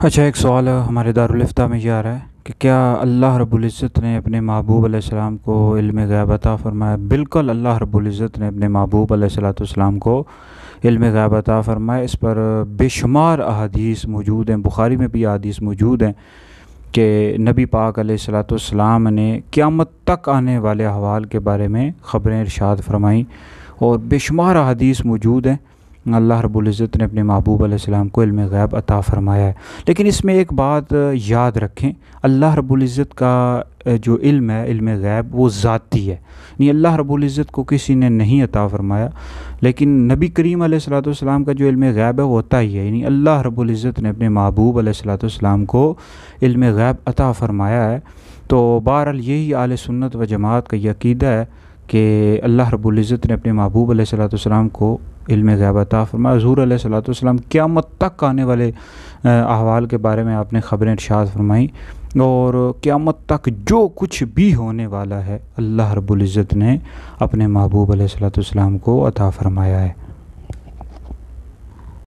اچھا، ایک سوال ہمارے دارالفتہ میں یہ آ رہا ہے کہ کیا اللہ رب العزت نے اپنے محبوب علیہ السلام کو علم غیب عطا فرمایا؟ بالکل، اللہ رب العزت نے اپنے محبوب علیہ السلام کو علم غیب عطا فرمایا۔ اس پر بے شمار احادیث موجود ہیں، بخاری میں بھی احادیث موجود ہیں کہ نبی پاک علیہ السلام نے قیامت تک آنے والے احوال کے بارے میں خبریں ارشاد فرمائیں، اور بے شمار احادیث موجود ہیں۔ اللہ رب العزت نے اپنے محبوب علیہ السلام کو علم غیب عطا فرمایا ہے، لیکن اس میں ایک بات یاد رکھیں، اللہ رب العزت کا جو علم ہے، علم غیب، وہ ذاتی ہے، یعنی اللہ رب العزت کو کسی نے نہیں عطا فرمایا، لیکن نبی کریم علیہ السلام کا جو علم غیب ہے وہ ہوتا ہی ہے، یعنی اللہ رب العزت نے اپنے محبوب علیہ السلام کو علم غیب عطا فرمایا ہے۔ تو بہرحال یہی اہل سنت و جماعت کا یہ عقیدہ ہے کہ اللہ رب العزت نے اپنے محبوب علیہ السلام کو علم غیب عطا فرمایا۔ حضور علیہ السلام قیامت تک آنے والے احوال کے بارے میں آپ نے خبریں ارشاد فرمائیں، اور قیامت تک جو کچھ بھی ہونے والا ہے اللہ رب العزت نے اپنے محبوب علیہ السلام کو عطا فرمایا ہے۔